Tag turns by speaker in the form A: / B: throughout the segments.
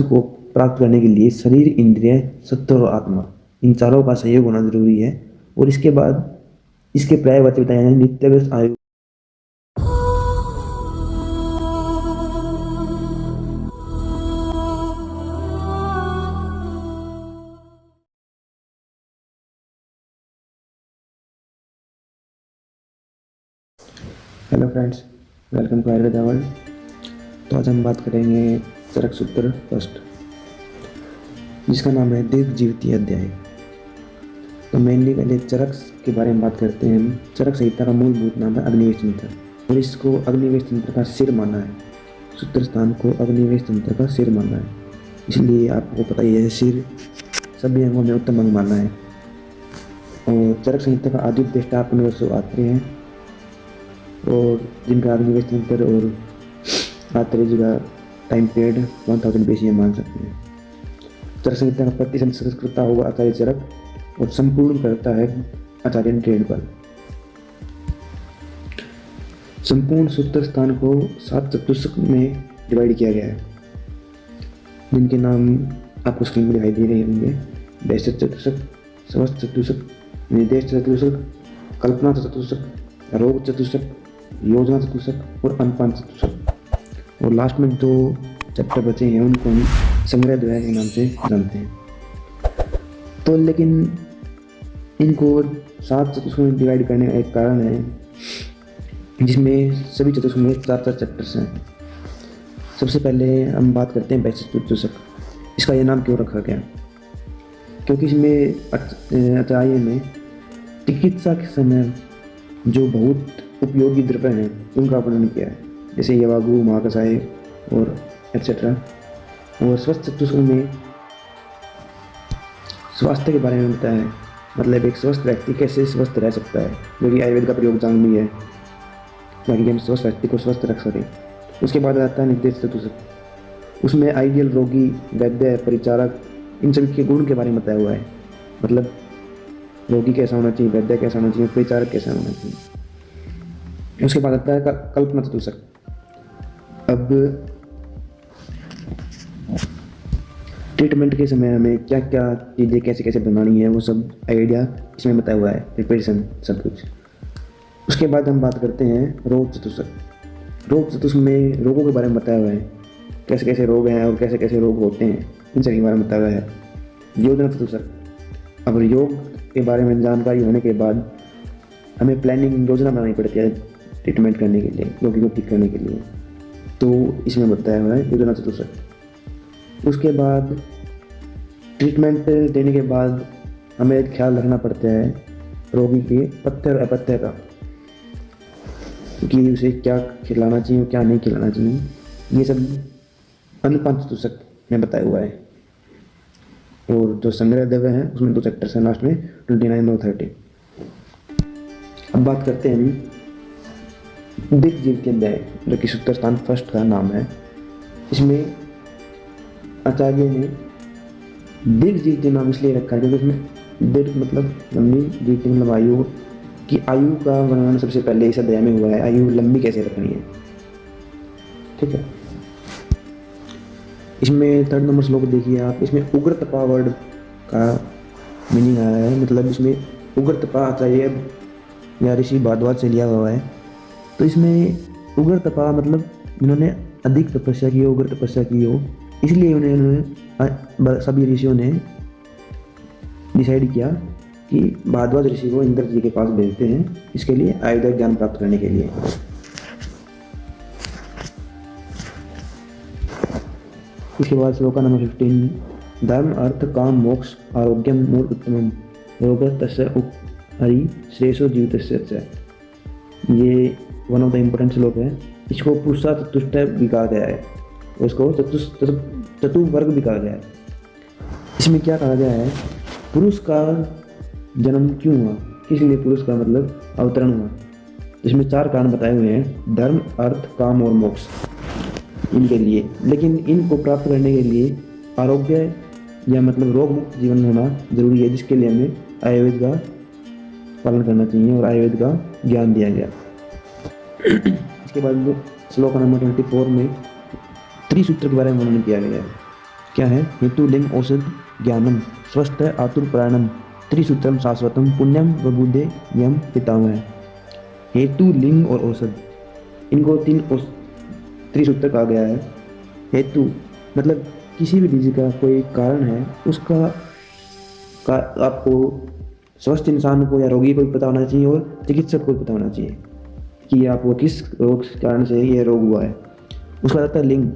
A: को प्राप्त करने के लिए शरीर, इंद्रिय, सत्व और आत्मा, इन चारों का सहयोग होना जरूरी है। और इसके बाद इसके पर्यायवाची बताए हैं नित्य व्यस्त आयु। Hello friends, welcome to Ayurveda world. तो आज हम बात करेंगे चरक सूत्र फर्स्ट, जिसका नाम है दीर्घ जीवितीय अध्याय। तो मेनली पहले चरक के बारे में बात करते हैं। हम चरक संहिता का मूलभूत नाम है अग्निवेश तंत्र, और इसको अग्निवेश तंत्र का सिर माना है। सूत्र स्थान को अग्निवेश तंत्र का सिर माना है, इसलिए आपको पता ही है सिर सभी अंगों में उत्तम अंग माना है। और चरक संहिता का आदि उपदेष्टा अपने आत्रेय हैं, और जिनका अग्निवेश तंत्र और आत्रेय जी का टाइम पीरियड 1000 BC मान सकते हैं। चरक संहिता का प्रतिसंस्कृता होगा आचार्य चरक, और संपूर्ण करता है आचार्य ट्रेडपाल। संपूर्ण सूत्र स्थान को 7 चतुष्क में डिवाइड किया गया है, जिनके नाम आपको स्क्रीन में दिखाई दे रहे होंगे। वैश्य चतुष्क, स्वस्थ चतुष्क, निर्देश चतुष्क, कल्पना चतुष्क, रोग चतुष्क, योजना चतुष्क और अनुपान चतुष्क। और लास्ट में 2 चैप्टर बचे हैं, उनको हम संग्रह द्वय के नाम से जानते हैं। तो लेकिन इनको 7 चतुष्कों में डिवाइड करने का एक कारण है, जिसमें सभी चतुष्कों में 4-4 चैप्टर्स हैं। सबसे पहले हम बात करते हैं वैश्य चतुष्क। इसका यह नाम क्यों रखा गया? क्योंकि इसमें आचार्य ने चिकित्सा के समय जो बहुत उपयोगी द्रव्य हैं उनका वर्णन किया है, जैसे यवागु, महाकषाय और एटसेट्रा। और स्वस्थ चतुष्क में स्वास्थ्य के बारे में बताया है, मतलब एक स्वस्थ व्यक्ति कैसे स्वस्थ रह सकता है, जो कि आयुर्वेद का प्रयोग जान भी है, ताकि हम स्वस्थ व्यक्ति को स्वस्थ रख सकें। उसके बाद आता है निर्देश चतुष्क। उसमें आइडियल रोगी, वैद्य, परिचारक, इन सभी के गुण के बारे में बताया हुआ है, मतलब रोगी कैसा होना चाहिए, वैद्य कैसा होना चाहिए, परिचारक कैसा होना चाहिए। उसके बाद आता है कल्पना चतुष्क। अब ट्रीटमेंट के समय हमें क्या क्या चीज़ें कैसे कैसे बनानी है, वो सब आइडिया इसमें बताया हुआ है, प्रिपरेशन सब कुछ। उसके बाद हम बात करते हैं रोग चतुष्क। रोग चतुष्क में रोगों के बारे में बताया हुआ है, कैसे कैसे रोग हैं और कैसे कैसे रोग होते हैं, इन सब के बारे में बताया हुआ है। योजना चतुष्क। अब योग के बारे में जानकारी होने के बाद हमें प्लानिंग, योजना बनानी पड़ती है ट्रीटमेंट करने के लिए, रोगी को ठीक करने के लिए, तो इसमें बताया हुआ है योजना चतुष्क। उसके बाद ट्रीटमेंट देने के बाद हमें एक ख्याल रखना पड़ता है रोगी के पथ्य और अपथ्य का, कि उसे क्या खिलाना चाहिए और क्या नहीं खिलाना चाहिए, ये सब अनुपान चतुष्क में बताया हुआ है। और जो संग्रह द्रव्य हैं उसमें 2 चैप्टर्स हैं लास्ट में, 29 और 30। अब बात करते हैं हम दीर्घ जीवितीय अध्याय, जो कि सूत्र स्थान फर्स्ट का नाम है। इसमें आचार्य ने दीर्घ जीवितीय नाम इसलिए रखा है क्योंकि इसमें दीर्घ मतलब लंबी, जीवितीय मतलब आयु की, आयु का वर्णन सबसे पहले इस अध्याय में हुआ है। आयु लंबी कैसे रखनी है, ठीक है। इसमें 3rd नंबर श्लोक देखिए आप। इसमें उग्र तपा वर्ड का मीनिंग आया है, मतलब इसमें उग्र तपा आचार्य या ऋषि भारद्वाज से लिया हुआ है। तो इसमें उग्र तपा मतलब जिन्होंने अधिक तपस्या की हो, उग्र तपस्या की हो, इसलिए उन्होंने सभी ऋषियों ने डिसाइड किया कि भारद्वाज ऋषि को इंद्र जी के पास भेजते हैं, इसके लिए आयुर्वेद ज्ञान प्राप्त करने के लिए। इसके बाद श्लोक नंबर 15, धर्म अर्थ काम मोक्ष आरोग्यम मूल उत्तमम योग तस्य उपहरि श्रेषो जीवितस्य च। ये वन ऑफ द इम्पोर्टेंट श्लोक है। इसको पुरुषार्थ चतुष्ट भी कहा गया है, उसको चतुर्वर्ग भी कहा गया है। इसमें क्या कहा गया है, पुरुष का जन्म क्यों हुआ, किस लिए पुरुष का मतलब अवतरण हुआ। इसमें 4 कारण बताए हुए हैं, धर्म, अर्थ, काम और मोक्ष, इनके लिए। लेकिन इनको प्राप्त करने के लिए आरोग्य या मतलब रोग मुक्त जीवन होना जरूरी है, जिसके लिए हमें आयुर्वेद का पालन करना चाहिए और आयुर्वेद का ज्ञान दिया गया। इसके बाद श्लोक नंबर 24 में त्रिसूत्र के बारे में वर्णन किया गया है। क्या है? हेतु लिंग औषध ज्ञानम स्वस्थ आतुर प्राणम त्रिसूत्रम शाश्वतम पुण्यम बबूदे यम पितामह। हेतु लिंग और औषध, इनको त्रिसूत्र कहा गया है। हेतु मतलब किसी भी चीज का कोई कारण है, उसका आपको स्वस्थ इंसान को या रोगी को भी पता होना चाहिए और चिकित्सक को भी पता होना चाहिए कि आपको किस रोग के कारण से ये रोग हुआ है। उसका आता है लिंग।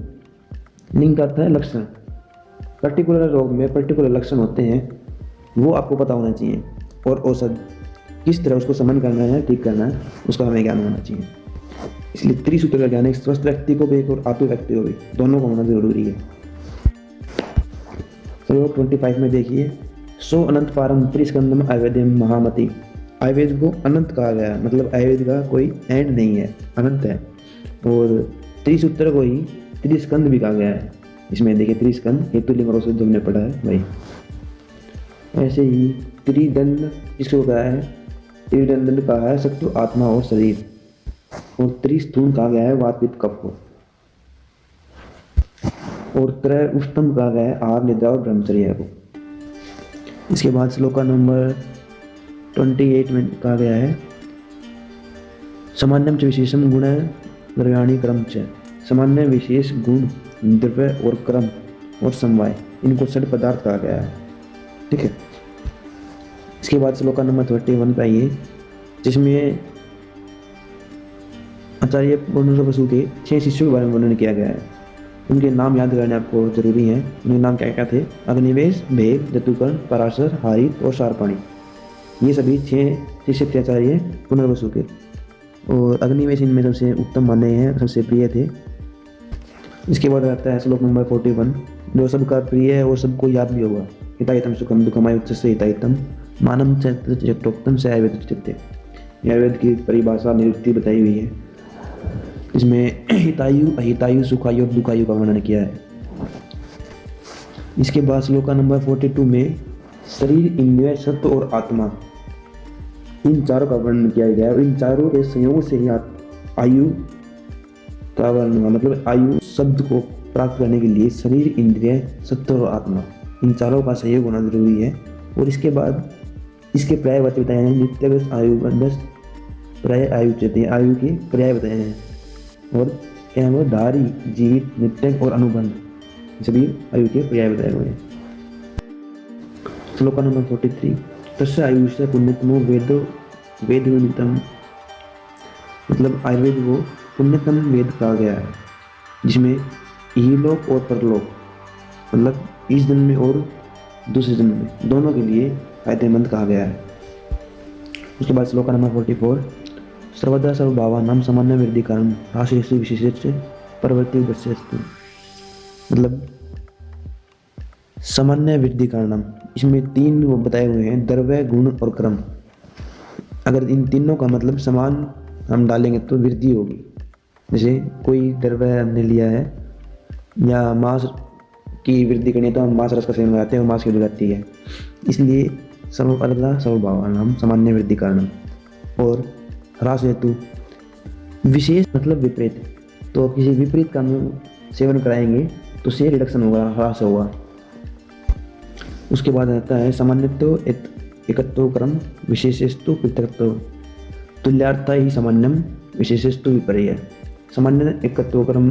A: लिंग का अर्थ है लक्षण। पर्टिकुलर रोग में पर्टिकुलर लक्षण होते हैं, वो आपको पता होना चाहिए। और औषध, किस तरह उसको समन करना है, ठीक करना है, उसका हमें ज्ञान होना चाहिए। इसलिए त्रिसूत्र का ज्ञान एक स्वस्थ व्यक्ति को भी और आतुर व्यक्ति को भी, दोनों को होना जरूरी है। श्लोक 25 में देखिए, सो अनंत पारम त्रिस्कंदम आयुर्वेदम महामति। आयुर्वेद को अनंत कहा गया है, मतलब आयुर्वेद का कोई एंड नहीं है, अनंत है। और त्रिसूत्र को ही त्रिस्कंद भी कहा गया है। इसमें देखिए त्रिस्कंद, हेतु लिंग और औषध हमने पढ़ा है भाई। ऐसे ही त्रिदंड इसको कहा है, त्रिदंड कहा है सत्व आत्मा और शरीर। और त्रिस्थूल कहा गया है वात पित्त कफ को। और त्रय उत्तम कहा गया है आहार निद्रा और ब्रह्मचर्य को। इसके बाद श्लोका नंबर 28 में कहा गया है, सामान्यम च विशेषम गुण द्रव्याणि क्रम च। सामान्य विशेष गुण द्रव्य और क्रम और समवाय, इनको षड पदार्थ कहा गया है। ठीक है। इसके बाद श्लोका नंबर 31 पे आइए, जिसमें आचार्य पुनर् बसु के 6 शिष्यों के बारे में वर्णन किया गया है। उनके नाम याद करने आपको जरूरी है। उनके नाम क्या क्या थे? अग्निवेश, भेद, जतुकर्ण, पराशर, हारित और शार्पणी। ये सभी 6 शिष्य थे आचार्य पुनर्वसु के। और अग्निवेश इनमें सबसे उत्तम माने हैं, सबसे प्रिय थे। इसके बाद आता है श्लोक नंबर 41, जो सबका प्रिय है और सबको याद भी होगा। हिताहितम सुखम दुखमाय उच्चस्य हिताहितम मानम चक्रोक्तम से आयुर्वेद चित्ते। आयुर्वेद की परिभाषा निरुक्ति बताई हुई है। इसमें हितायु, अहितायु, सुखायु और दुखायु का वर्णन किया है। इसके बाद श्लोका नंबर 42 में शरीर, इंद्रिय, सत्व और आत्मा, इन चारों का वर्णन किया गया है। और इन चारों के संयोग से ही आयु का वर्णन हुआ। मतलब आयु शब्द को प्राप्त करने के लिए शरीर, इंद्रिय, सत्व और आत्मा, इन चारों का सहयोग होना जरूरी है। और इसके बाद इसके पर्याय बताए हैं, नित्य आयु बंधस पर्याय आयु चेते, आयु के पर्याय बताए हैं। और क्या है वो? धारी, जीवित, नित्य और अनुबंध, सभी आयु के पर्याय बताए हुए हैं। श्लोक नंबर 43, तस्य आयुष्य पुण्यतमो वेद विदितम। मतलब आयुर्वेद को पुण्यतम वेद कहा गया है, जिसमें इहलोक और परलोक, मतलब इस जन्म में और दूसरे जन्म में, दोनों के लिए फायदेमंद कहा गया है। उसके बाद श्लोक नंबर 44, सर्वदा सर्वभावानां सामान्य वृद्धि कारण राशेषु विशेषस्य प्रवृत्ति दस्यस्तु। मतलब सामान्य वृद्धि कारणम, इसमें 3 वो बताए हुए हैं, द्रव्य, गुण और क्रम। अगर इन तीनों का मतलब समान हम डालेंगे तो वृद्धि होगी। जैसे कोई द्रव्य हमने लिया है या मांस की वृद्धि करनी है तो हम मांस रस का सेवन कराते हैं और मांस की वृद्धि करती है। इसलिए सर्वदा सर्वभावानां सामान्य वृद्धि कारणम। और ह्रास हेतु विशेष मतलब विपरीत, तो किसी विपरीत का सेवन कराएंगे तो से रिडक्शन होगा, ह्रास होगा। उसके बाद आता है सामान्यत्व एकत्व क्रम विशेषस्तु पृथक्त्व। तुल्यार्थ ही सामान्यम विशेषस्तु विपर्य। सामान्य एकत्व क्रम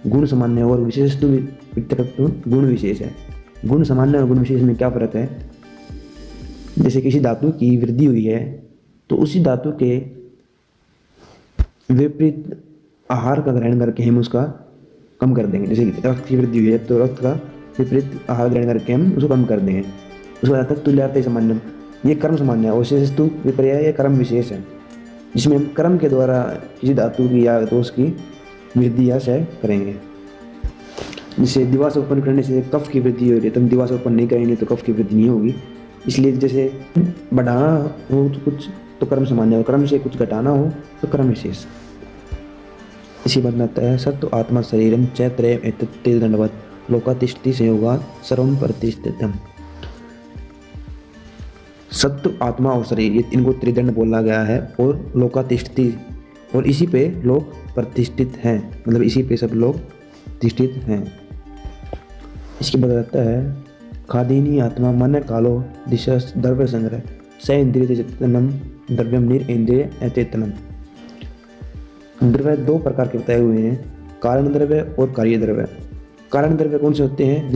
A: गुण सामान्य और विशेषस्तु पृथक्त्व गुण विशेष है। गुण सामान्य और गुण विशेष में क्या फर्क है? जैसे किसी धातु की वृद्धि हुई है तो उसी धातु के विपरीत आहार का ग्रहण करके हम उसका कम कर देंगे। जैसे रक्त की वृद्धि हुई है तो रक्त का विपरीत आहार ग्रहण करके हम उसको कम कर देंगे। उसके बाद तक तुल्यार्थ सामान्य, ये कर्म सामान्य है। विशेषस्तु विपर्य, ये कर्म विशेष है, जिसमें हम कर्म के द्वारा किसी धातु की या दोष की वृद्धि या क्षय करेंगे। जैसे दिवास उत्पन्न करने से कफ की वृद्धि हो रही है, तो हम दिवास उत्पन्न नहीं करेंगे तो कफ की वृद्धि नहीं होगी। इसलिए जैसे बढ़ाना हो तो कुछ तो कर्म सामान्य हो, कर्म से कुछ घटाना हो तो कर्म विशेष। इसी बात में आता है सत्व आत्मा शरीरम च त्रयम् एतत् दंडवत् लोकातिष्ठति संयोगात् सर्वं प्रतिष्ठितम्। सत्व, आत्मा और शरीर, ये इनको त्रिदंड बोला गया है। और लोकातिष्ठति, और इसी पे लोग प्रतिष्ठित हैं, मतलब इसी पे सब लोग प्रतिष्ठित हैं। इसके बाद आता है खादीनी आत्मा मन कालो दिशा द्रव्य संग्रह स इंद्रिय चेतनम द्रव्यम निरेंद्रिय अचेतनम। द्रव्य दो प्रकार के बताए हुए हैं, कारण द्रव्य और कार्य द्रव्य। कारण द्रव्य कौन से होते हैं?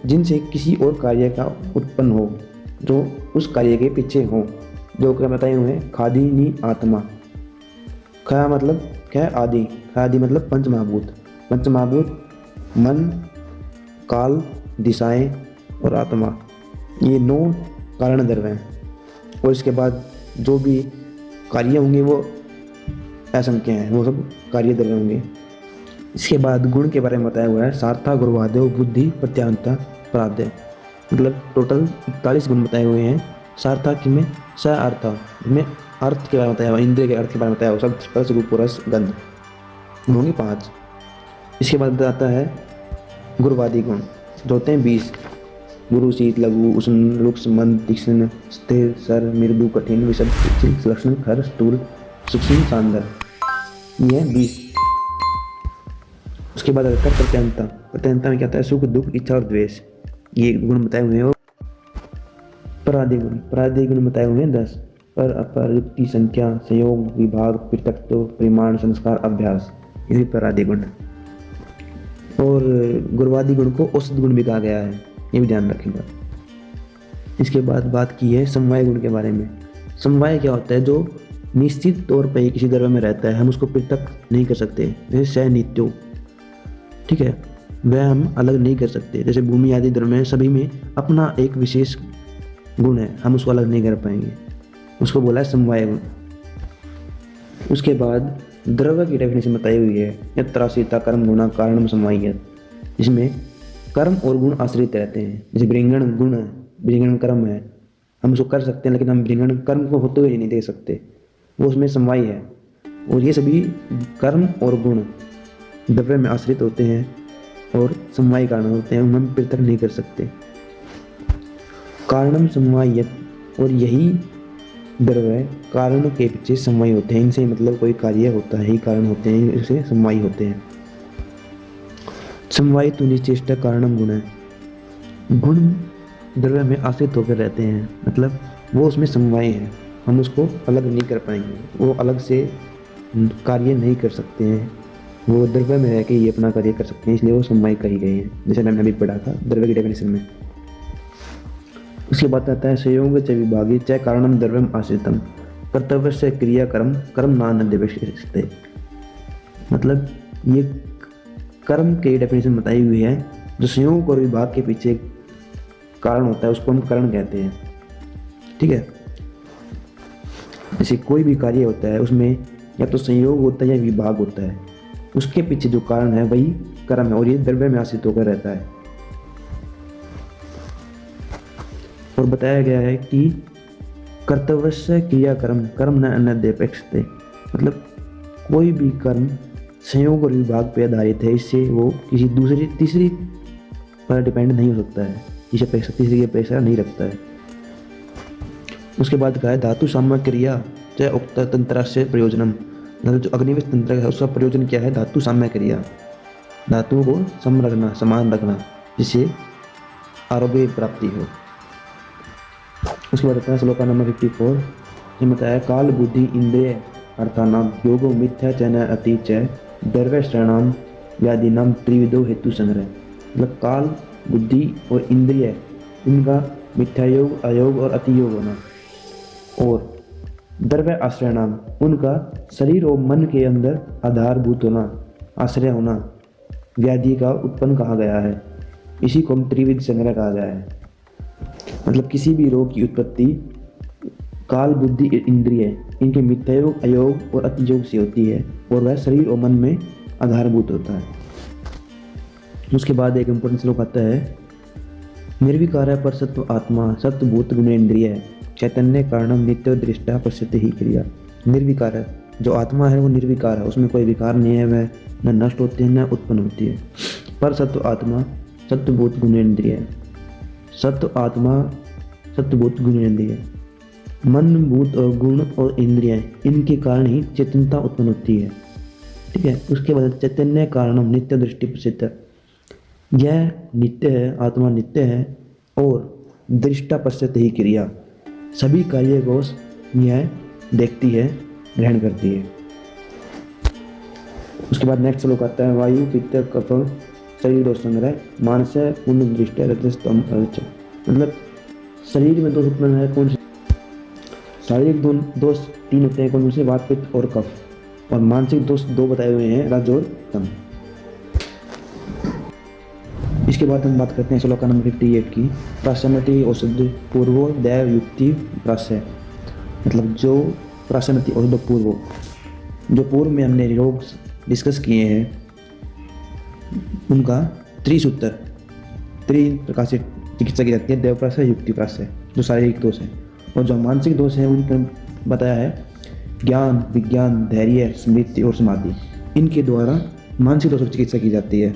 A: जिनसे किसी और कार्य का उत्पन्न हो, जो उस कार्य के पीछे हो, जो क्या बताए हुए हैं, खादीनी आत्मा। खा मतलब क्या? आदि। आदि मतलब पंचमहाभूत। पंचमहाभूत मन, काल, दिशाएं और आत्मा, ये 9 कारण द्रव्य हैं। और इसके बाद जो भी कार्य होंगे वो असंख्य हैं, वो सब कार्य द्रव्य होंगे। इसके बाद गुण के बारे में बताया हुआ है, सार्था गुरुवादेव बुद्धि प्रत्यांता प्राध्य, मतलब टोटल 41 गुण बताए हुए हैं। सार्थक में स अर्थ में अर्थ के बारे में बताया हुआ, इंद्रिय के अर्थ के बारे में बताया हुआ, शब्द स्पर्श रूप रस गंध होंगे 5। इसके बाद आता है गुरुवादी गुण, जो होते हैं 20। गुरु, शीत, लघु, उष्ण, रुक्ष, मंद, तीक्ष्ण, स्थिर, सर, मृदु, कठिन, विषद, लक्षण, खर, स्थूल, सूक्ष्म, शानदार, ये है 20। उसके बाद आता है प्रत्यंता। प्रत्यंता में क्या आता है? सुख, दुख, इच्छा और द्वेष, ये गुण बताए हुए हैं। परादि गुण। परादि गुण बताए हुए हैं 10। पर, अपर, युक्ति, संख्या, संयोग, विभाग, पृथक्त्व, परिमाण, संस्कार, अभ्यास, ये भी परादि गुण। और गुरुवादी गुण को औसत गुण भी कहा गया है, ये भी ध्यान रखिएगा। इसके बाद बात की है समवाय गुण के बारे में। समवाय क्या होता है? जो निश्चित तौर पर किसी द्रव्य में रहता है, हम उसको पृथक नहीं कर सकते, जैसे स नित्यो, ठीक है, वह हम अलग नहीं कर सकते। जैसे भूमि आदि द्रव्य में सभी में अपना एक विशेष गुण है, हम उसको अलग नहीं कर पाएंगे, उसको बोला है समवाय गुण। उसके बाद द्रव्य की डेफिनेशन बताई हुई है, यत्राश्रिता कर्म गुणा कारणम समवायियत, जिसमें कर्म और गुण आश्रित रहते हैं। जैसे भृंगण गुण है, भृंगण कर्म है, हम उसको कर सकते हैं, लेकिन हम भृंगण कर्म को होते हुए नहीं देख सकते, वो उसमें समवाय है। और ये सभी कर्म और गुण द्रव्य में आश्रित होते हैं और समवाय कारण होते हैं, उन्हें हम पृथक नहीं कर सकते। कारणम समवायियत, और यही द्रव्य कारण के पीछे समवाय होते हैं। इनसे मतलब कोई कार्य होता है ही कारण होते हैं, इसे समवाय होते हैं। समवाय तो निश्चेष्ट कारणम गुण है, गुण द्रव्य में आश्रित होकर रहते हैं, मतलब वो उसमें समवाय है, हम उसको अलग नहीं कर पाएंगे, वो अलग से कार्य नहीं कर सकते हैं, वो द्रव्य में रह के ये अपना कार्य कर सकते हैं, इसलिए वो समवाय कही गई है, जैसे मैंने अभी पढ़ा था द्रव्य की डेफिनेशन में। उसके बाद आता है संयोग च विभागी च कारणम द्रव्यम आश्रितम कर्तव्य से क्रिया कर्म कर्म नान देवते, मतलब ये कर्म के डेफिनेशन बताई हुई है। जो संयोग और विभाग के पीछे कारण होता है उसको हम कारण कहते हैं, ठीक है। जैसे कोई भी कार्य होता है उसमें या तो संयोग होता है या विभाग होता है, उसके पीछे जो कारण है वही कर्म है, और ये द्रव्य में आश्रित होकर रहता है। और बताया गया है कि कर्तव्य से क्रिया कर्म कर्म न अन्यदेपेक्षते, मतलब कोई भी कर्म संयोग और विभाग पे आधारित है, इससे वो किसी दूसरी तीसरी पर डिपेंड नहीं हो सकता है, इसे अपेक्षा तीसरी की अपेक्षा नहीं रखता है। उसके बाद कहा है धातु साम्य क्रिया चाहे उक्त तंत्र से प्रयोजनम, मतलब जो अग्निवेश तंत्र है उसका प्रयोजन क्या है? धातु साम्य क्रिया, धातुओं को सम रखना, समान रखना, जिससे आरोग्य प्राप्ति हो। उसके बाद है श्लोका नंबर 54, जिसमें बताया काल बुद्धि इंद्रिय अर्थानाम योगो मिथ्या चैन अति च द्रव्य श्रेणाम व्याधिनाम त्रिविधो हेतु संग्रह, मतलब काल, बुद्धि और इंद्रिय, इनका मिथ्या योग, अयोग और अतियोग होना, और द्रव्य आश्रय नाम, उनका शरीर और मन के अंदर आधारभूत होना, आश्रय होना, व्याधि का उत्पन्न कहा गया है। इसी को हम त्रिविध संग्रह कहा गया है, मतलब किसी भी रोग की उत्पत्ति काल, बुद्धि, इंद्रिय, इनके मिथ्यायोग, अयोग और अतियोग से होती है, और वह शरीर और मन में आधारभूत होता है। उसके बाद एक इंपॉर्टेंट श्लोक आता है, निर्विकार है पर सत्व आत्मा सत्वभूत गुण इंद्रिय चैतन्य कारणम नित्य दृष्टा पश्यते ही क्रिया। निर्विकार है, जो आत्मा है वो निर्विकार है, उसमें कोई विकार नहीं है, वह न नष्ट होती है न उत्पन्न होती है। पर सत्व आत्मा सत्वभूत गुण इंद्रिय, सत्व आत्मा सत्वभूत गुण इंद्रिय, मन, भूत और गुण और इंद्रियां, इनके कारण ही चेतनता उत्पन्न होती है, ठीक है। उसके बाद चैतन्य कारणम नित्य दृष्टि प्रसिद्ध, यह नित्य है, आत्मा नित्य है और दृष्टा पश्यत ही क्रिया, सभी कार्य को यह देखती है, ग्रहण करती है। उसके बाद नेक्स्ट श्लोक आता है, वायु पित्त कफ शरीर दोष संग्रह मानस पूर्ण दृष्टि रजस्तम अर्च। मतलब शरीर में दोष उत्पन्न है कौन से? शारीरिक दोष 3 होते हैं, कौन से? वात पित्त और कफ, और मानसिक दोष 2 बताए हुए हैं, रज और तम। इसके बाद हम बात करते हैं श्लोक नंबर 58 की, प्राशमति औषधि पूर्वो दैव युक्ति प्राश्य। मतलब जो प्राशमति औषध पूर्वो, जो पूर्व में हमने रोग डिस्कस किए हैं उनका त्रिसूत्र 3 प्रकार से चिकित्सा की जाती है, देव प्राश्य, युक्ति प्राश्य, जो शारीरिक दोष है, और जो मानसिक दोष है उनका बताया है ज्ञान, विज्ञान, धैर्य, स्मृति और समाधि। इनके द्वारा मानसिक दोषों की चिकित्सा की जाती है।